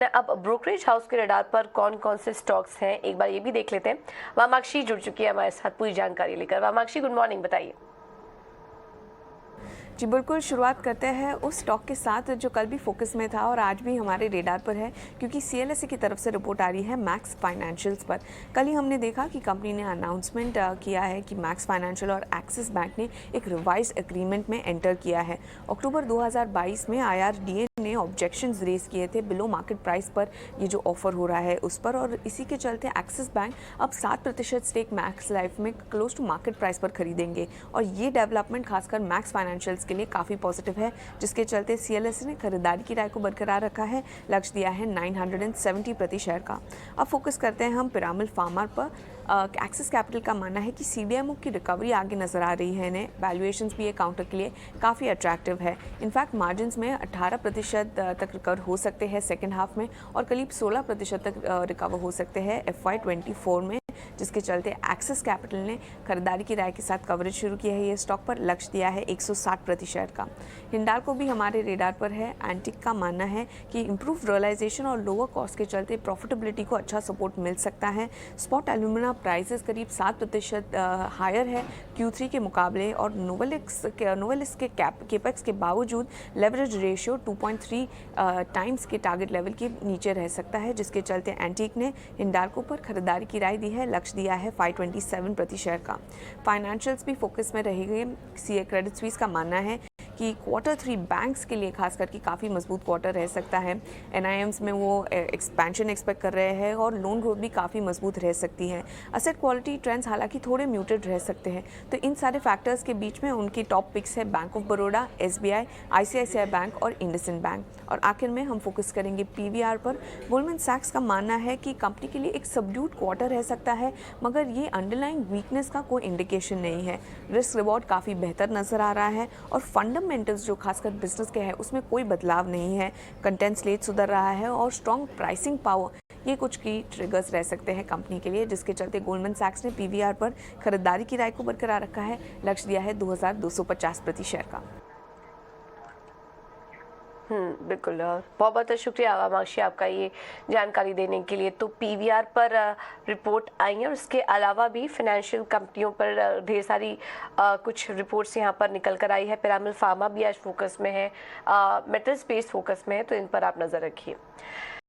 अब brokerage house के radar पर कौन कौन से स्टॉक्स हैं, एक बार ये भी देख लेते हैं। वामाक्षी जुड़ चुकी है हमारे साथ पूरी जानकारी लेकर। वामाक्षी, गुड मॉर्निंग, बताइए। जी बिल्कुल, शुरुआत करते हैं उस स्टॉक के साथ जो कल भी फोकस में था और आज भी हमारे रेडार पर है, क्योंकि सीएलएसए की तरफ से रिपोर्ट आ रही है मैक्स फाइनेंशियल्स पर। कल ही हमने देखा कि कंपनी ने अनाउंसमेंट किया है कि मैक्स फाइनेंशियल और एक्सिस बैंक ने एक रिवाइज एग्रीमेंट में एंटर किया है। अक्टूबर 2022 में आईआरडीए ने ऑब्जेक्शंस रेज किए थे बिलो मार्केट प्राइस पर ये जो ऑफर हो रहा है उस पर, और इसी के चलते एक्सिस बैंक अब 7% स्टेक मैक्स लाइफ में क्लोज टू मार्केट प्राइस पर खरीदेंगे। और ये डेवलपमेंट खासकर मैक्स फाइनेंशियल्स के लिए काफ़ी पॉजिटिव है, जिसके चलते सीएलएसए ने खरीदारी की राय को बरकरार रखा है। लक्ष्य दिया है 970 प्रति शेयर का। अब फोकस करते हैं हम पिरामिड फार्मा पर। एक्सिस कैपिटल का मानना है कि सीडीएमओ की रिकवरी आगे नजर आ रही है इन्हें। वैल्यूएशंस भी ये काउंटर के लिए काफ़ी अट्रैक्टिव है। इनफैक्ट मार्जिन्स में 18% तक रिकवर हो सकते हैं सेकेंड हाफ में, और करीब 16% तक रिकवर हो सकते हैं FY24 में, जिसके चलते एक्सिस कैपिटल ने खरीदारी की राय के साथ कवरेज शुरू किया है ये स्टॉक पर। लक्ष्य दिया है 160 प्रति शेयर का। हिंडाल्को भी हमारे रेडार पर है। एंटिक का मानना है कि इंप्रूव रियलाइजेशन और लोअर कॉस्ट के चलते प्रॉफिटेबिलिटी को अच्छा सपोर्ट मिल सकता है। स्पॉट एल्यूमिना प्राइसेस करीब 7% हायर है Q3 के मुकाबले, और नोवेलिस के केपेक्स के बावजूद लेवरेज रेशियो 2.3 टाइम्स के टारगेट लेवल के नीचे रह सकता है, जिसके चलते एंटिक ने हिंडाल्को पर खरीदारी की राय दी है। लक्ष्य दिया है 527 प्रति शेयर का। फाइनेंशियल्स भी फोकस में रहेंगे। सीए क्रेडिट स्विस का मानना है कि Q3 बैंक्स के लिए खास करके काफ़ी मजबूत क्वार्टर रह सकता है। एनआईएम्स में वो एक्सपेंशन एक्सपेक्ट कर रहे हैं और लोन ग्रोथ भी काफ़ी मजबूत रह सकती है। असेट क्वालिटी ट्रेंड्स हालांकि थोड़े म्यूटेड रह सकते हैं। तो इन सारे फैक्टर्स के बीच में उनकी टॉप पिक्स है bank of Baroda, SBI, ICICI bank और इंडसइंड बैंक। और आखिर में हम फोकस करेंगे PVR पर। गोल्डमैन सैक्स का मानना है कि कंपनी के लिए एक सबड्यूड क्वार्टर रह सकता है, मगर ये अंडरलाइंग वीकनेस का कोई इंडिकेशन नहीं है। रिस्क रिवॉर्ड काफ़ी बेहतर नजर आ रहा है, और फंडामेंटल्स जो खासकर बिजनेस के हैं उसमें कोई बदलाव नहीं है। कंटेंट स्लेट सुधर रहा है, और स्ट्रॉन्ग प्राइसिंग पावर ये कुछ की ट्रिगर्स रह सकते हैं कंपनी के लिए, जिसके चलते गोल्डमैन सैक्स ने PVR पर खरीदारी की राय को बरकरार रखा है। लक्ष्य दिया है 2250 प्रति शेयर का। बिल्कुल। बहुत बहुत शुक्रिया वामाक्षी आपका ये जानकारी देने के लिए। तो पीवीआर पर रिपोर्ट आई है, और इसके अलावा भी फाइनेंशियल कंपनियों पर ढेर सारी कुछ रिपोर्ट्स यहाँ पर निकल कर आई है। पिरामिड फार्मा भी आज फोकस में है, मेटल स्पेस फोकस में है, तो इन पर आप नज़र रखिए।